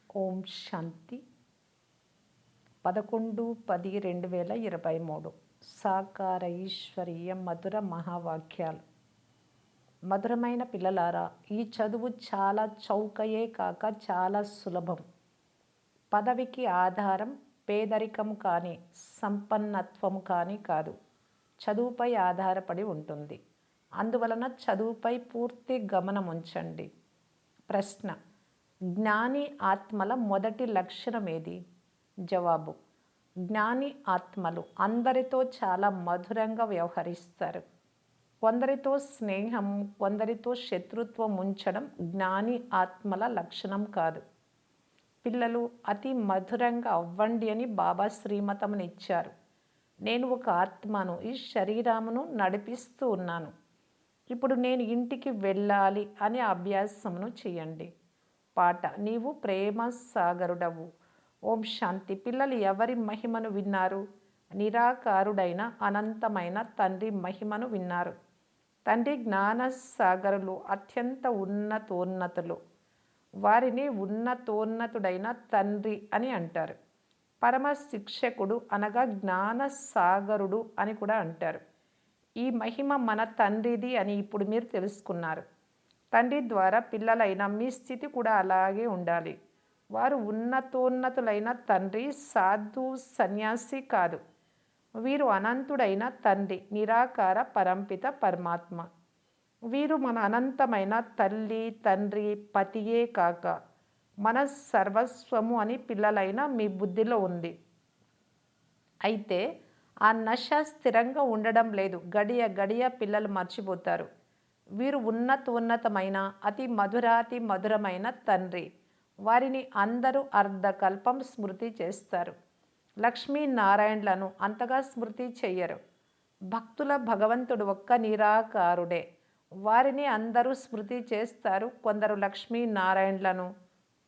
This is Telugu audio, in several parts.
ఓం శాంతి 11/10/2023 సాకార ఈశ్వరీయ మధుర మహావాక్యాలు. మధురమైన పిల్లలారా, ఈ చదువు చాలా చౌకయే కాక చాలా సులభం. పదవికి ఆధారం పేదరికం కానీ సంపన్నత్వం కానీ కాదు, చదువుపై ఆధారపడి ఉంటుంది. అందువలన చదువుపై పూర్తి గమనం ఉంచండి. ప్రశ్న: జ్ఞాని ఆత్మల మొదటి లక్షణం ఏది? జవాబు: జ్ఞాని ఆత్మలు అందరితో చాలా మధురంగా వ్యవహరిస్తారు. కొందరితో స్నేహం, కొందరితో శత్రుత్వం ఉంచడం జ్ఞాని ఆత్మల లక్షణం కాదు. పిల్లలు అతి మధురంగా అవ్వండి అని బాబా శ్రీమతమునిచ్చారు. నేను ఒక ఆత్మను, ఈ శరీరమును నడిపిస్తూ ఉన్నాను. ఇప్పుడు నేను ఇంటికి వెళ్ళాలి అనే అభ్యాసమును చేయండి. పాట: నీవు ప్రేమ సాగరుడవు. ఓం శాంతి. పిల్లలు ఎవరి మహిమను విన్నారు? నిరాకారుడైన అనంతమైన తండ్రి మహిమను విన్నారు. తండ్రి జ్ఞాన సాగరులు, అత్యంత ఉన్నతోన్నతులు. వారిని ఉన్నతోన్నతుడైన తండ్రి అని అంటారు. పరమ శిక్షకుడు అనగా జ్ఞాన సాగరుడు అని కూడా అంటారు. ఈ మహిమ మన తండ్రిది అని ఇప్పుడు మీరు తెలుసుకున్నారు. తండ్రి ద్వారా పిల్లలైన మీ స్థితి కూడా అలాగే ఉండాలి. వారు ఉన్నతోన్నతులైన తండ్రి, సాధు సన్యాసి కాదు. వీరు అనంతుడైన తండ్రి, నిరాకార పరంపిత పరమాత్మ. వీరు మన అనంతమైన తల్లి, తండ్రి, పతియే కాక మన సర్వస్వము అని పిల్లలైన మీ బుద్ధిలో ఉంది. అయితే ఆ నశ స్థిరంగా ఉండడం లేదు. గడియ గడియ పిల్లలు మర్చిపోతారు. వీరు ఉన్నతమైన అతి మధురాతి మధురమైన తండ్రి. వారిని అందరూ అర్ధకల్పం స్మృతి చేస్తారు. లక్ష్మీనారాయణలను అంతగా స్మృతి చెయ్యరు. భక్తుల భగవంతుడు ఒక్క నిరాకారుడే. వారిని అందరూ స్మృతి చేస్తారు. కొందరు లక్ష్మీనారాయణలను,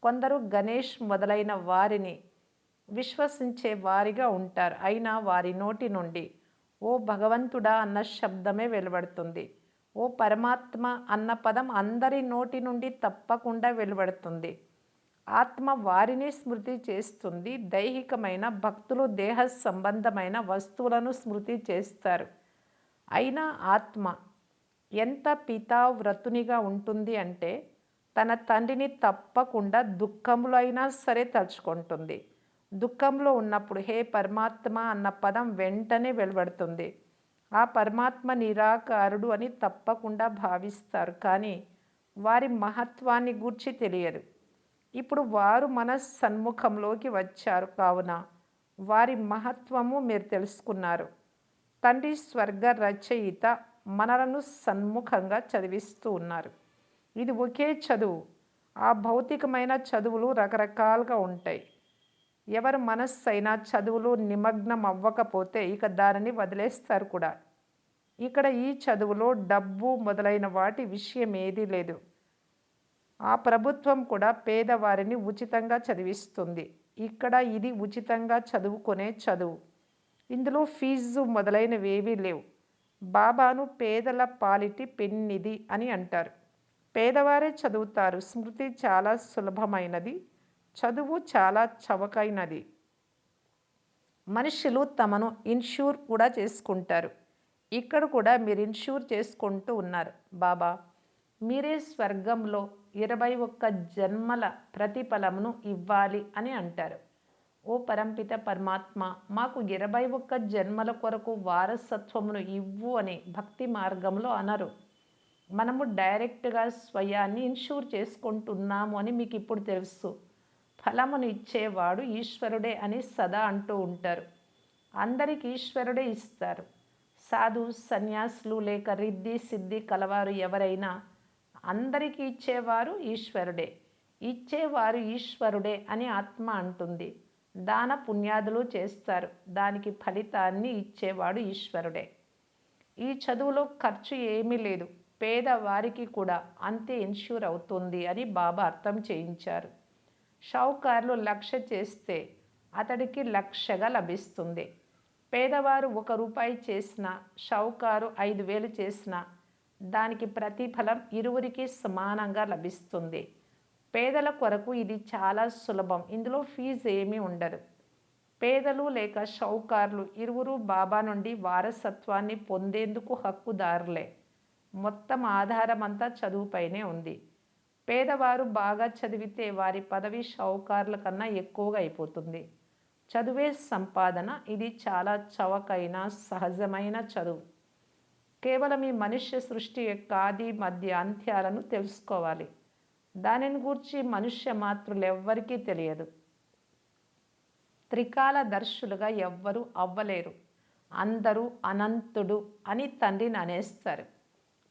కొందరు గణేష్ మొదలైన వారిని విశ్వసించే వారిగా ఉంటారు. అయినా వారి నోటి నుండి ఓ భగవంతుడా అన్న శబ్దమే వెలువడుతుంది. ఓ పరమాత్మ అన్న పదం అందరి నోటి నుండి తప్పకుండా వెలువడుతుంది. ఆత్మ వారిని స్మృతి చేస్తుంది. దైహికమైన భక్తులు దేహ సంబంధమైన వస్తువులను స్మృతి చేస్తారు. అయినా ఆత్మ ఎంత పితావ్రతునిగా ఉంటుంది అంటే తన తండ్రిని తప్పకుండా దుఃఖంలో అయినా సరే తలుచుకుంటుంది. దుఃఖంలో ఉన్నప్పుడు హే పరమాత్మ అన్న పదం వెంటనే వెలువడుతుంది. ఆ పరమాత్మ నిరాకారుడు అని తప్పకుండా భావిస్తారు. కానీ వారి మహత్వాన్ని గూర్చి తెలియదు. ఇప్పుడు వారు మన సన్ముఖంలోకి వచ్చారు కావున వారి మహత్వము మీరు తెలుసుకున్నారు. తండ్రి స్వర్గ రచయిత మనలను సన్ముఖంగా చదివిస్తూ ఉన్నారు. ఇది ఒకే చదువు. ఆ భౌతికమైన చదువులు రకరకాలుగా ఉంటాయి. ఎవరు మనస్సు అయినా చదువులు నిమగ్నం అవ్వకపోతే ఇక దానిని వదిలేస్తారు కూడా. ఇక్కడ ఈ చదువులో డబ్బు మొదలైన వాటి విషయం ఏదీ లేదు. ఆ ప్రభుత్వం కూడా పేదవారిని ఉచితంగా చదివిస్తుంది. ఇక్కడ ఇది ఉచితంగా చదువుకునే చదువు. ఇందులో ఫీజు మొదలైనవేవీ లేవు. బాబాను పేదల పాలిటి పెన్నిది అని అంటారు. పేదవారే చదువుతారు. స్మృతి చాలా సులభమైనది. చదువు చాలా చవకైనది. మనుషులు తమను ఇన్ష్యూర్ కూడా చేసుకుంటారు. ఇక్కడ కూడా మీరు ఇన్ష్యూర్ చేసుకుంటూ ఉన్నారు. బాబా మీరే స్వర్గంలో 21 జన్మల ప్రతిఫలమును ఇవ్వాలి అని అంటారు. ఓ పరంపిత పరమాత్మ, మాకు 21 జన్మల కొరకు వారసత్వమును ఇవ్వు అని భక్తి మార్గంలో అనరు. మనము డైరెక్ట్గా స్వయాన్ని ఇన్ష్యూర్ చేసుకుంటున్నాము అని మీకు ఇప్పుడు తెలుసు. ఫలమును ఇచ్చేవాడు ఈశ్వరుడే అని సదా అంటూ ఉంటారు. అందరికి ఈశ్వరుడే ఇస్తారు. సాధు సన్యాసులు లేక రిద్ధి సిద్ధి కలవారు ఎవరైనా అందరికీ ఇచ్చేవారు ఈశ్వరుడే. ఇచ్చేవారు ఈశ్వరుడే అని ఆత్మ అంటుంది. దాన పుణ్యాదులు చేస్తారు. దానికి ఫలితాన్ని ఇచ్చేవాడు ఈశ్వరుడే. ఈ చదువులో ఖర్చు ఏమీ లేదు. పేదవారికి కూడా అంతే ఇన్ష్యూర్ అవుతుంది అని బాబా అర్థం చేయించారు. షావుకారులు 1,00,000 చేస్తే అతడికి 1,00,000గా లభిస్తుంది. పేదవారు 1 రూపాయి చేసినా, షావుకారు 5,000 చేసినా దానికి ప్రతిఫలం ఇరువురికి సమానంగా లభిస్తుంది. పేదల కొరకు ఇది చాలా సులభం. ఇందులో ఫీజు ఏమీ ఉండదు. పేదలు లేక షౌకార్లు ఇరువురు బాబా నుండి వారసత్వాన్ని పొందేందుకు హక్కుదారులే. మొత్తం ఆధారమంతా చదువుపైనే ఉంది. పేదవారు బాగా చదివితే వారి పదవి షౌకార్ల కన్నా ఎక్కువగా అయిపోతుంది. చదువే సంపాదన. ఇది చాలా చవకైన సహజమైన చదువు. కేవలం ఈ మనుష్య సృష్టి యొక్క ఆది మధ్య అంత్యాలను తెలుసుకోవాలి. దానిని గూర్చి మనుష్య మాతృలెవ్వరికీ తెలియదు. త్రికాల దర్శులుగా ఎవ్వరూ అవ్వలేరు. అందరూ అనంతుడు అని తండ్రిని అనేస్తారు.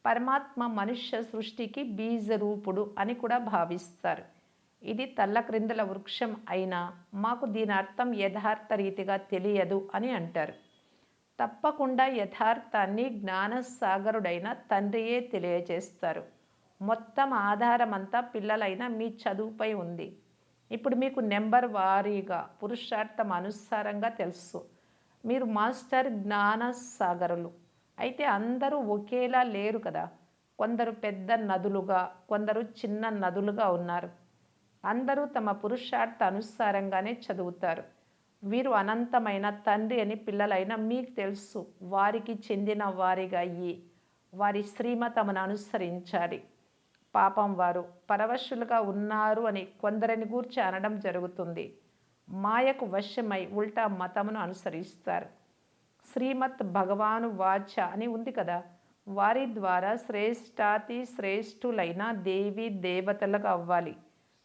పరమాత్మ మనుష్య సృష్టికి బీజరూపుడు అని కూడా భావిస్తారు. ఇది తల్లక్రిందుల వృక్షం అయినా మాకు దీని అర్థం యథార్థ రీతిగా తెలియదు అని అంటారు. తప్పకుండా యథార్థాన్ని జ్ఞానసాగరుడైన తండ్రియే తెలియజేస్తారు. మొత్తం ఆధారమంతా పిల్లలైన మీ చదువుపై ఉంది. ఇప్పుడు మీకు నెంబర్ వారీగా పురుషార్థం అనుసారంగా తెలుసు. మీరు మాస్టర్ జ్ఞానసాగరులు. అయితే అందరూ ఒకేలా లేరు కదా. కొందరు పెద్ద నదులుగా, కొందరు చిన్న నదులుగా ఉన్నారు. అందరూ తమ పురుషార్థ అనుసారంగానే చదువుతారు. వీరు అనంతమైన తండ్రి అని పిల్లలైన మీకు తెలుసు. వారికి చెందిన వారిగా అయ్యి వారి శ్రీమతమును అనుసరించాలి. పాపం వారు పరవశులుగా ఉన్నారు అని కొందరిని గూర్చి అనడం జరుగుతుంది. మాయకు వశమై ఉల్టా మతమును అనుసరిస్తారు. శ్రీమత్ భగవాను వాచ అని ఉంది కదా. వారి ద్వారా శ్రేష్టాతి శ్రేష్ఠులైన దేవి దేవతలకు అవ్వాలి.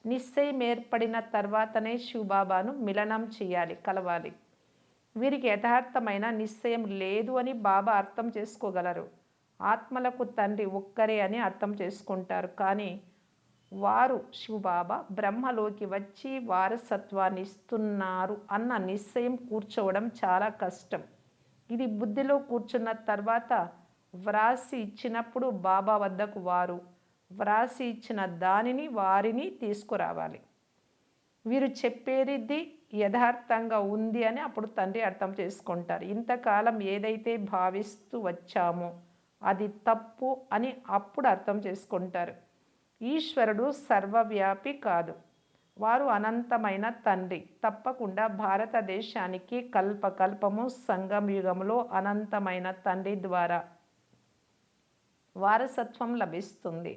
నిశ్చయం ఏర్పడిన తర్వాతనే శివబాబాను మిలనం చేయాలి, కలవాలి. వీరికి యథార్థమైన నిశ్చయం లేదు అని బాబా అర్థం చేసుకోగలరు. ఆత్మలకు తండ్రి ఒక్కరే అని అర్థం చేసుకుంటారు. కానీ వారు శివబాబా బ్రహ్మలోకి వచ్చి వారసత్వాన్ని ఇస్తున్నారు అన్న నిశ్చయం కూర్చోవడం చాలా కష్టం. ఇది బుద్ధిలో కూర్చున్న తర్వాత వ్రాసి ఇచ్చినప్పుడు బాబా వద్దకు వారు వ్రాసి ఇచ్చిన దానిని వారిని తీసుకురావాలి. వీరు చెప్పేది యథార్థంగా ఉంది అని అప్పుడు తండ్రి అర్థం చేసుకుంటారు. ఇంతకాలం ఏదైతే భావిస్తూ వచ్చామో అది తప్పు అని అప్పుడు అర్థం చేసుకుంటారు. ఈశ్వరుడు సర్వవ్యాపి కాదు. వారు అనంతమైన తండ్రి. తప్పకుండా భారతదేశానికి కల్పకల్పము సంగమ యుగంలో అనంతమైన తండ్రి ద్వారా వారసత్వం లభిస్తుంది.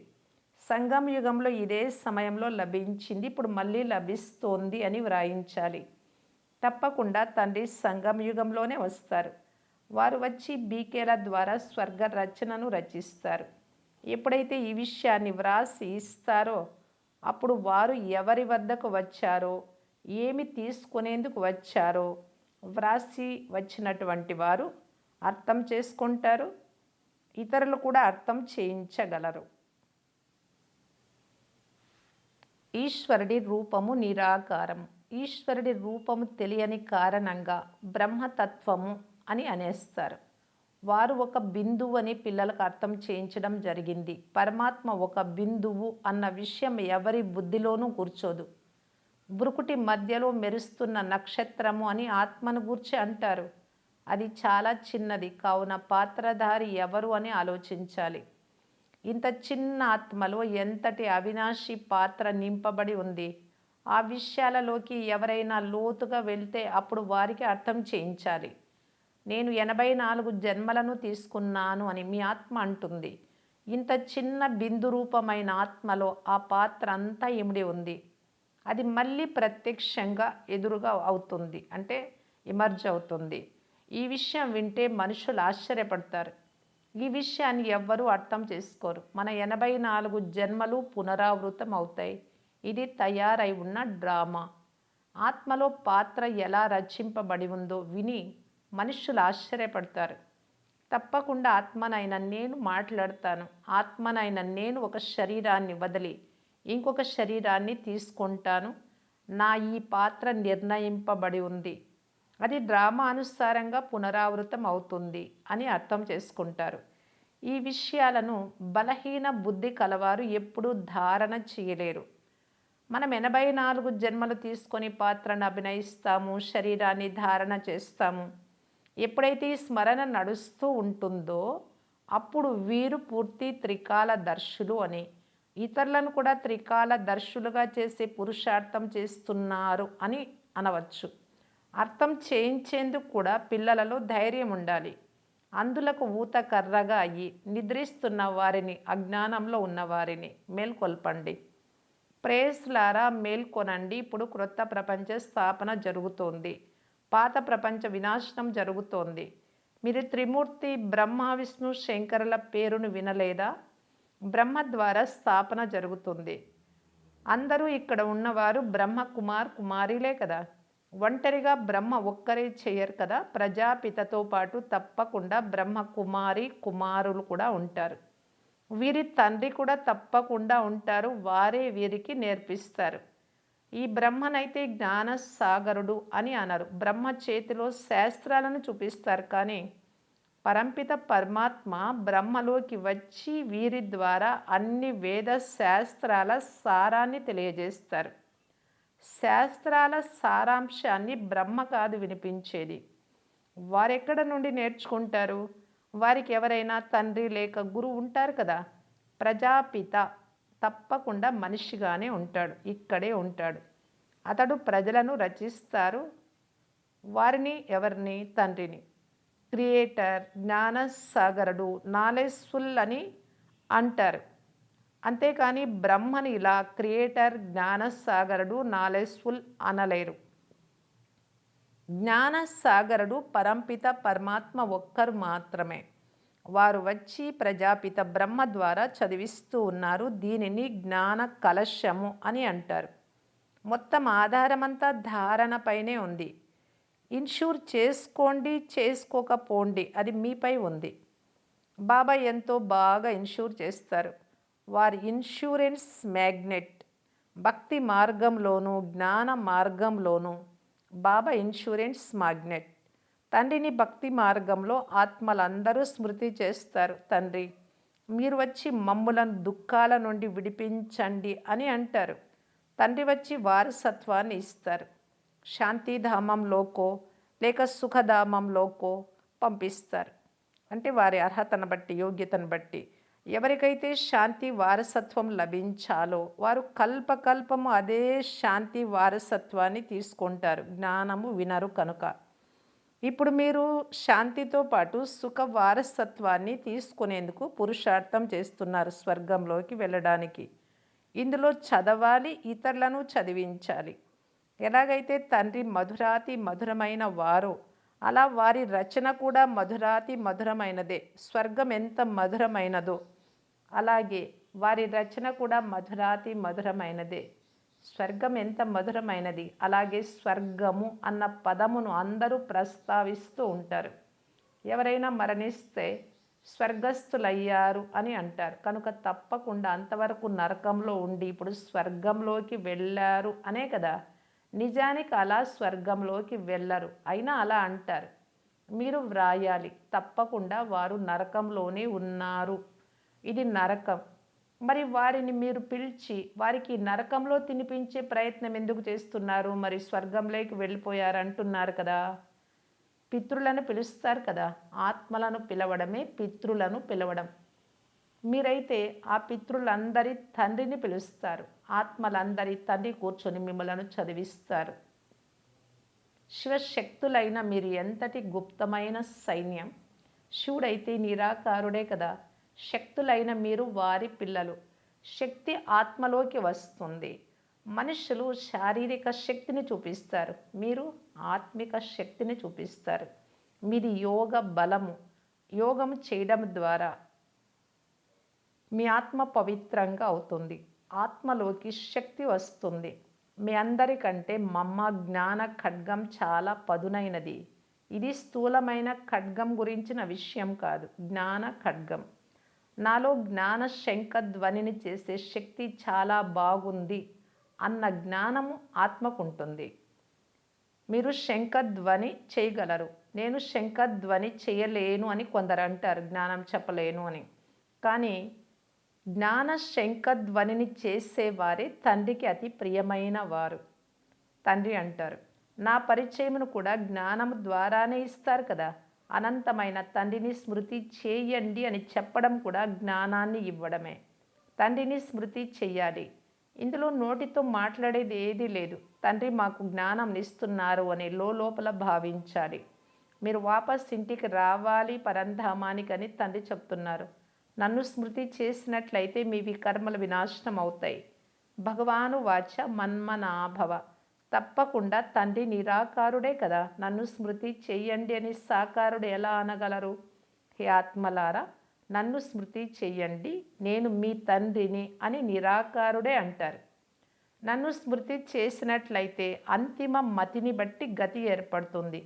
సంగమ యుగంలో ఇదే సమయంలో లభించింది, ఇప్పుడు మళ్ళీ లభిస్తోంది అని వ్రాయించాలి. తప్పకుండా తండ్రి సంగమ యుగంలోనే వస్తారు. వారు వచ్చి బీకేల ద్వారా స్వర్గ రచనను రచిస్తారు. ఎప్పుడైతే ఈ విషయాన్ని వ్రాసి ఇస్తారో అప్పుడు వారు ఎవరి వద్దకు వచ్చారో, ఏమి తీసుకునేందుకు వచ్చారో వ్రాసి వచ్చినటువంటి వారు అర్థం చేసుకుంటారు. ఇతరులు కూడా అర్థం చేయించగలరు. ఈశ్వరుడి రూపము నిరాకారం. ఈశ్వరుడి రూపము తెలియని కారణంగా బ్రహ్మతత్వము అని అనేస్తారు. వారు ఒక బిందువు అని పిల్లలకు అర్థం చేయించడం జరిగింది. పరమాత్మ ఒక బిందువు అన్న విషయం ఎవరి బుద్ధిలోనూ కూర్చోదు. బ్రుకుటి మధ్యలో మెరుస్తున్న నక్షత్రము అని ఆత్మను గూర్చి అంటారు. అది చాలా చిన్నది కావున పాత్రధారి ఎవరు అని ఆలోచించాలి. ఇంత చిన్న ఆత్మలో ఎంతటి అవినాశి పాత్ర నింపబడి ఉంది. ఆ విషయాలలోకి ఎవరైనా లోతుగా వెళ్తే అప్పుడు వారికి అర్థం చేయించాలి. నేను 84 జన్మలను తీసుకున్నాను అని మీ ఆత్మ అంటుంది. ఇంత చిన్న బిందు రూపమైన ఆత్మలో ఆ పాత్ర అంతా ఇమిడి ఉంది. అది మళ్ళీ ప్రత్యక్షంగా ఎదురుగా అవుతుంది, అంటే ఎమర్జ్ అవుతుంది. ఈ విషయం వింటే మనుషులు ఆశ్చర్యపడతారు. ఈ విషయాన్ని ఎవ్వరూ అర్థం చేసుకోరు. మన 84 జన్మలు పునరావృతం అవుతాయి. ఇది తయారై ఉన్న డ్రామా. ఆత్మలో పాత్ర ఎలా రచింపబడి ఉందో విని మనుషులు ఆశ్చర్యపడతారు. తప్పకుండా ఆత్మనైన నేను మాట్లాడతాను. ఆత్మనైన నేను ఒక శరీరాన్ని వదిలి ఇంకొక శరీరాన్ని తీసుకుంటాను. నా ఈ పాత్ర నిర్ణయింపబడి ఉంది. అది డ్రామా అనుసారంగా పునరావృతం అవుతుంది అని అర్థం చేసుకుంటారు. ఈ విషయాలను బలహీన బుద్ధి కలవారు ఎప్పుడూ ధారణ చేయలేరు. మనం 84 జన్మలు తీసుకొని పాత్రను అభినయిస్తాము, శరీరాన్ని ధారణ చేస్తాము. ఎప్పుడైతే ఈ స్మరణ నడుస్తూ ఉంటుందో అప్పుడు వీరు పూర్తి త్రికాల దర్శులు అని, ఇతరులను కూడా త్రికాల దర్శులుగా చేసే పురుషార్థం చేస్తున్నారు అని అనవచ్చు. అర్థం చేయించేందుకు కూడా పిల్లలలో ధైర్యం ఉండాలి. అందులకు ఊత కర్రగా అయ్యి నిద్రిస్తున్న వారిని, అజ్ఞానంలో ఉన్నవారిని మేల్కొల్పండి. ప్రేయస్లారా మేల్కొనండి. ఇప్పుడు క్రొత్త ప్రపంచ స్థాపన జరుగుతోంది. పాత ప్రపంచ వినాశనం జరుగుతోంది. మీరు త్రిమూర్తి బ్రహ్మ విష్ణు శంకరుల పేరును వినలేదా? బ్రహ్మ ద్వారా స్థాపన జరుగుతుంది. అందరూ ఇక్కడ ఉన్నవారు బ్రహ్మ కుమార్ కుమారిలే కదా. ఒంటరిగా బ్రహ్మ ఒక్కరే చేయరు కదా. ప్రజాపితతో పాటు తప్పకుండా బ్రహ్మ కుమారి కుమారులు కూడా ఉంటారు. వీరి తండ్రి కూడా తప్పకుండా ఉంటారు. వారే వీరికి నేర్పిస్తారు. ఈ బ్రహ్మనైతే జ్ఞాన సాగరుడు అని అనరు. బ్రహ్మ చేతిలో శాస్త్రాలను చూపిస్తారు. కానీ పరంపిత పరమాత్మ బ్రహ్మలోకి వచ్చి వీరి ద్వారా అన్ని వేద శాస్త్రాల సారాన్ని తెలియజేస్తారు. శాస్త్రాల సారాంశాన్ని బ్రహ్మ కాదు వినిపించేది. వారెక్కడ నుండి నేర్చుకుంటారు? వారికి ఎవరైనా తండ్రి లేక గురువు ఉంటారు కదా. ప్రజాపిత తప్పకుండా మనిషిగానే ఉంటాడు. ఇక్కడే ఉంటాడు. అతడు ప్రజలను రచిస్తారు. వారిని ఎవరిని? తండ్రిని. క్రియేటర్, జ్ఞానసాగరుడు, నాలెడ్జ్ఫుల్ అని అంటారు. అంతేకాని బ్రహ్మని ఇలా క్రియేటర్, జ్ఞానసాగరుడు, నాలెడ్జ్ఫుల్ అనలేరు. జ్ఞానసాగరుడు పరంపిత పరమాత్మ ఒక్కరు మాత్రమే. వారు వచ్చి ప్రజాపిత బ్రహ్మ ద్వారా చదివిస్తూ ఉన్నారు. దీనిని జ్ఞాన కలశము అని అంటారు. మొత్తం ఆధారమంతా ధారణపైనే ఉంది. ఇన్షూర్ చేసుకోండి, చేసుకోకపోండి, అది మీపై ఉంది. బాబా ఎంతో బాగా ఇన్షూర్ చేస్తారు. వారి ఇన్సూరెన్స్ మ్యాగ్నెట్. భక్తి మార్గంలోనూ జ్ఞాన మార్గంలోనూ బాబా ఇన్సూరెన్స్ మ్యాగ్నెట్. తండ్రిని భక్తి మార్గంలో ఆత్మలందరూ స్మృతి చేస్తారు. తండ్రి, మీరు వచ్చి మమ్ములను దుఃఖాల నుండి విడిపించండి అని అంటారు. తండ్రి వచ్చి వారసత్వాన్ని ఇస్తారు. శాంతిధామంలోకో లేక సుఖధామంలోకో పంపిస్తారు. అంటే వారి అర్హతను బట్టి, యోగ్యతను బట్టి. ఎవరికైతే శాంతి వారసత్వం లభించాలో వారు కల్పకల్పము అదే శాంతి వారసత్వాన్ని తీసుకుంటారు. జ్ఞానము వినరు కనుక. ఇప్పుడు మీరు శాంతితో పాటు సుఖ వారసత్వాన్ని తీసుకునేందుకు పురుషార్థం చేస్తున్నారు స్వర్గంలోకి వెళ్ళడానికి. ఇందులో చదవాలి, ఇతరులను చదివించాలి. ఎలాగైతే తండ్రి మధురాతి మధురమైన వారో అలా వారి రచన కూడా మధురాతి మధురమైనదే. స్వర్గం ఎంత మధురమైనదో అలాగే వారి రచన కూడా మధురాతి మధురమైనదే. స్వర్గం ఎంత మధురమైనది, అలాగే స్వర్గము అన్న పదమును అందరూ ప్రస్తావిస్తూ ఉంటారు. ఎవరైనా మరణిస్తే స్వర్గస్థులయ్యారు అని అంటారు. కనుక తప్పకుండా అంతవరకు నరకంలో ఉండి ఇప్పుడు స్వర్గంలోకి వెళ్ళారు అనే కదా. నిజానికి అలా స్వర్గంలోకి వెళ్ళరు, అయినా అలా అంటారు. మీరు వ్రాయాలి, తప్పకుండా వారు నరకంలోనే ఉన్నారు, ఇది నరకం. మరి వారిని మీరు పిలిచి వారికి నరకంలో తినిపించే ప్రయత్నం ఎందుకు చేస్తున్నారు? మరి స్వర్గంలోకి వెళ్ళిపోయారు అంటున్నారు కదా. పితృలను పిలుస్తారు కదా. ఆత్మలను పిలవడమే పితృలను పిలవడం. మీరైతే ఆ పితృలందరి తండ్రిని పిలుస్తారు. ఆత్మలందరి తండ్రి కూర్చొని మిమ్మలను చదివిస్తారు. శివశక్తులైన మీరు ఎంతటి గుప్తమైన సైన్యం. శివుడైతే నిరాకారుడే కదా. శక్తులైన మీరు వారి పిల్లలు. శక్తి ఆత్మలోకి వస్తుంది. మనుషులు శారీరక శక్తిని చూపిస్తారు, మీరు ఆత్మిక శక్తిని చూపిస్తారు. మీది యోగ బలము. యోగం చేయడం ద్వారా మీ ఆత్మ పవిత్రంగా అవుతుంది. ఆత్మలోకి శక్తి వస్తుంది. మీ అందరికంటే మమ్మ జ్ఞాన ఖడ్గం చాలా పదునైనది. ఇది స్థూలమైన ఖడ్గం గురించిన విషయం కాదు. జ్ఞాన ఖడ్గం. నాలో జ్ఞాన శంఖధ్వనిని చేసే శక్తి చాలా బాగుంది అన్న జ్ఞానము ఆత్మకుంటుంది. మీరు శంఖధ్వని చేయగలరు, నేను శంఖధ్వని చేయలేను అని కొందరు అంటారు. జ్ఞానం చెప్పలేను అని. కానీ జ్ఞాన శంఖధ్వనిని చేసేవారే తండ్రికి అతి ప్రియమైన వారు. తండ్రి అంటారు, నా పరిచయమును కూడా జ్ఞానము ద్వారానే ఇస్తారు కదా. అనంతమైన తండ్రిని స్మృతి చేయండి అని చెప్పడం కూడా జ్ఞానాన్ని ఇవ్వడమే. తండ్రిని స్మృతి చెయ్యాలి. ఇందులో నోటితో మాట్లాడేది ఏదీ లేదు. తండ్రి మాకు జ్ఞానం ఇస్తున్నారు అని లోపల భావించాలి. మీరు వాపస్ ఇంటికి రావాలి పరంధామానికని తండ్రి చెప్తున్నారు. నన్ను స్మృతి చేసినట్లయితే మీ కర్మలు వినాశనం అవుతాయి. భగవాను వాచ మన్మనాభవ. తప్పకుండా తండ్రి నిరాకారుడే కదా, నన్ను స్మృతి చెయ్యండి అని సాకారుడు ఎలా అనగలరు? హే ఆత్మలారా, నన్ను స్మృతి చెయ్యండి, నేను మీ తండ్రిని అని నిరాకారుడే అంటారు. నన్ను స్మృతి చేసినట్లయితే అంతిమ మతిని బట్టి గతి ఏర్పడుతుంది.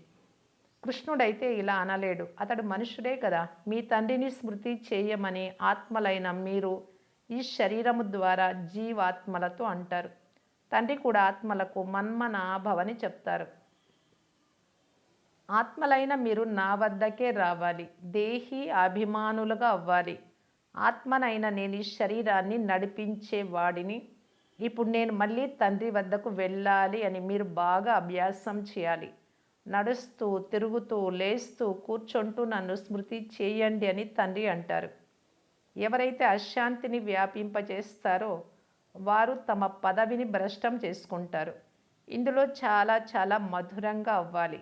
కృష్ణుడైతే ఇలా అనలేడు, అతడు మనుషుడే కదా. మీ తండ్రిని స్మృతి చేయమని ఆత్మలైన మీరు ఈ శరీరము ద్వారా జీవాత్మలతో అంటారు. తండ్రి కూడా ఆత్మలకు మన్మనాభవని చెప్తారు. ఆత్మలైన మీరు నా వద్దకే రావాలి, దేహి అభిమానులుగా అవ్వాలి. ఆత్మనైన నేను ఈ శరీరాన్ని నడిపించే వాడిని. ఇప్పుడు నేను మళ్ళీ తండ్రి వద్దకు వెళ్ళాలి అని మీరు బాగా అభ్యాసం చేయాలి. నడుస్తూ, తిరుగుతూ, లేస్తూ, కూర్చుంటూ నన్ను స్మృతి చేయండి అని తండ్రి అంటారు. ఎవరైతే అశాంతిని వ్యాపింపచేస్తారో వారు తమ పదవిని భ్రష్టం చేసుకుంటారు. ఇందులో చాలా చాలా మధురంగా అవ్వాలి.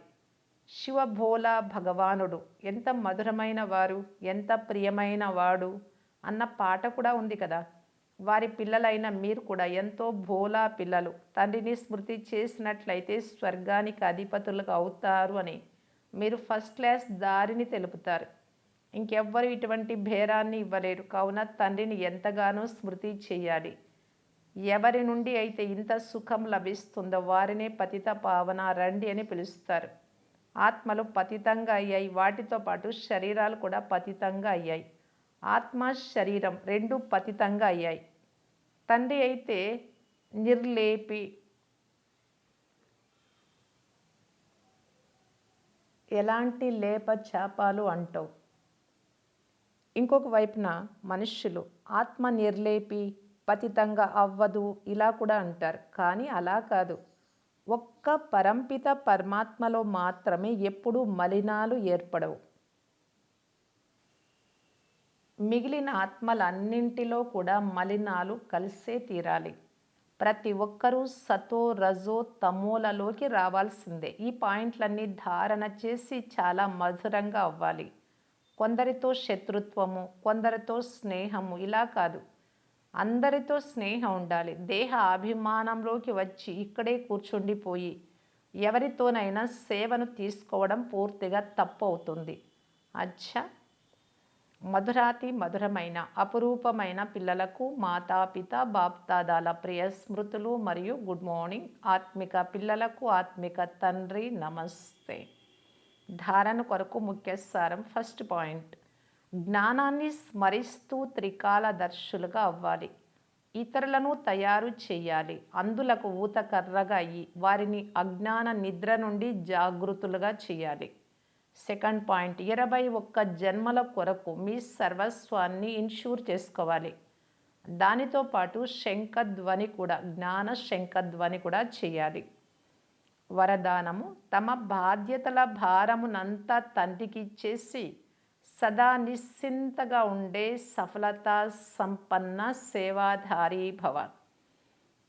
శివభోలా భగవానుడు ఎంత మధురమైన వారు, ఎంత ప్రియమైన వాడు అన్న పాట కూడా ఉంది కదా. వారి పిల్లలైన మీరు కూడా ఎంతో భోలా పిల్లలు. తండ్రిని స్మృతి చేసినట్లయితే స్వర్గానికి అధిపతులుగా అవుతారు అని మీరు ఫస్ట్ క్లాస్ దారిని తెలుపుతారు. ఇంకెవ్వరు ఇటువంటి భేరాన్ని ఇవ్వలేరు. కావున తండ్రిని ఎంతగానో స్మృతి చేయాలి. ఎవరి నుండి అయితే ఇంత సుఖం లభిస్తుందో వారినే పతిత పావన రండి అని పిలుస్తారు. ఆత్మలు పతితంగా అయ్యాయి, వాటితో పాటు శరీరాలు కూడా పతితంగా అయ్యాయి. ఆత్మ శరీరం రెండు పతితంగా అయ్యాయి. తండ్రి అయితే నిర్లేపి, ఎలాంటి లేప చాపాలు అంటావు. ఇంకొక వైపున మనుష్యులు ఆత్మ నిర్లేపి పతితంగా అవ్వదు ఇలా కూడా అంటారు. కానీ అలా కాదు. ఒక్క పరంపిత పరమాత్మలో మాత్రమే ఎప్పుడూ మలినాలు ఏర్పడవు. మిగిలిన ఆత్మలన్నింటిలో కూడా మలినాలు కలిసే తీరాలి. ప్రతి ఒక్కరూ సతో రజో తమోలలోకి రావాల్సిందే. ఈ పాయింట్లన్నీ ధారణ చేసి చాలా మధురంగా అవ్వాలి. కొందరితో శత్రుత్వము, కొందరితో స్నేహము ఇలా కాదు. అందరితో స్నేహం ఉండాలి. దేహ అభిమానంలోకి వచ్చి ఇక్కడే కూర్చుండిపోయి ఎవరితోనైనా సేవను తీసుకోవడం పూర్తిగా తప్పు అవుతుంది. అచ్చా, మధురాతి మధురమైన అపురూపమైన పిల్లలకు మాతాపిత బాప్దాదాల ప్రియ స్మృతులు మరియు గుడ్ మార్నింగ్. ఆత్మిక పిల్లలకు ఆత్మిక తండ్రి నమస్తే. ధారణ కొరకు ముఖ్య సారం. ఫస్ట్ పాయింట్, జ్ఞానాన్ని స్మరిస్తూ త్రికాలదర్శులుగా అవ్వాలి. ఇతరులను తయారు చేయాలి. అందులకు ఊతకర్రగా అయ్యి వారిని అజ్ఞాన నిద్ర నుండి జాగృతులుగా చేయాలి. సెకండ్ పాయింట్, 21 జన్మల కొరకు మీ సర్వస్వాన్ని ఇన్షూర్ చేసుకోవాలి. దానితో పాటు శంఖధ్వని కూడా, జ్ఞాన శంఖధ్వని కూడా చేయాలి. వరదానము, తమ బాధ్యతల భారమునంతా తండ్రికి ఇచ్చేసి సదా నిశ్చింతగా ఉండే సఫలతా సంపన్న సేవాధారీ భవ.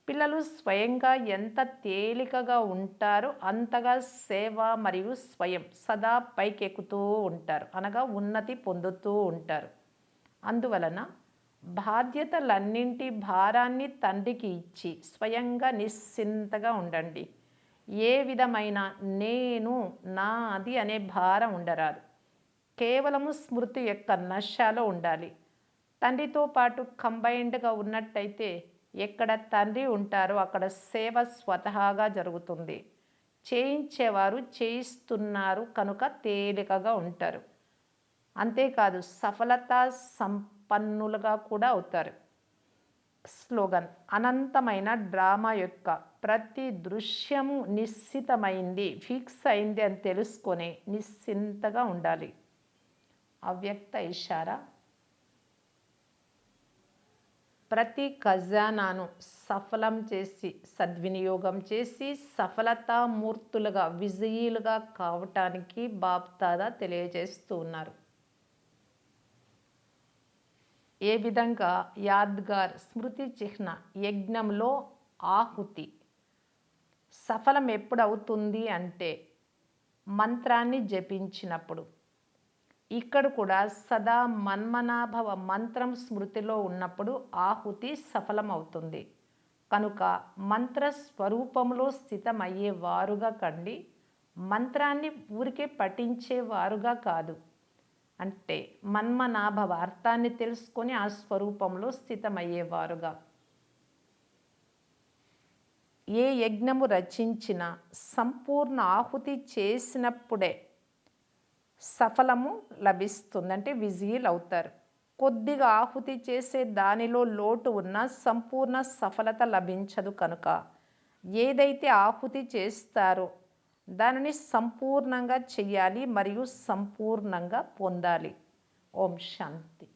పిల్లలు స్వయంగా ఎంత తేలికగా ఉంటారో అంతగా సేవ మరియు స్వయం సదా పైకెక్కుతూ ఉంటారు, అనగా ఉన్నతి పొందుతూ ఉంటారు. అందువలన బాధ్యతలన్నింటి భారాన్ని తండ్రికి ఇచ్చి స్వయంగా నిశ్చింతగా ఉండండి. ఏ విధమైన నేను, నాది అనే భారం ఉండరాదు. కేవలము స్మృతి యొక్క నశలో ఉండాలి. తండ్రితో పాటు కంబైన్డ్గా ఉన్నట్టయితే ఎక్కడ తండ్రి ఉంటారో అక్కడ సేవ స్వతహాగా జరుగుతుంది. చేయించేవారు చేయిస్తున్నారు కనుక తేలికగా ఉంటారు. అంతేకాదు సఫలతా సంపన్నులుగా కూడా అవుతారు. స్లోగన్, అనంతమైన డ్రామా యొక్క ప్రతి దృశ్యము నిశ్చితమైంది, ఫిక్స్ అయింది అని తెలుసుకొని నిశ్చింతగా ఉండాలి. అవ్యక్త ఇషారా, ప్రతి ఖజానాను సఫలం చేసి సద్వినియోగం చేసి సఫలతామూర్తులుగా విజయీలుగా కావటానికి బాప్ దాదా తెలియజేస్తూ ఉన్నారు. ఏ విధంగా యాద్గార్ స్మృతి చిహ్న యజ్ఞంలో ఆహుతి సఫలం ఎప్పుడు అవుతుంది అంటే మంత్రాన్ని జపించినప్పుడు. ఇక్కడ కూడా సదా మన్మనాభవ మంత్రం స్మృతిలో ఉన్నప్పుడు ఆహుతి సఫలమవుతుంది. కనుక మంత్ర స్వరూపంలో స్థితమయ్యేవారుగా కండి, మంత్రాన్ని ఊరికే పఠించేవారుగా కాదు. అంటే మన్మనాభవ అర్థాన్ని తెలుసుకొని ఆ స్వరూపంలో స్థితమయ్యేవారుగా. ఏ యజ్ఞము రచించిన సంపూర్ణ ఆహుతి చేసినప్పుడే సఫలము లభిస్తుంది, అంటే విజయులు అవుతారు. కొద్దిగా ఆహుతి చేసే దానిలో లోటు ఉన్న సంపూర్ణ సఫలత లభించదు. కనుక ఏదైతే ఆహుతి చేస్తారో దానిని సంపూర్ణంగా చెయ్యాలి మరియు సంపూర్ణంగా పొందాలి. ఓం శాంతి.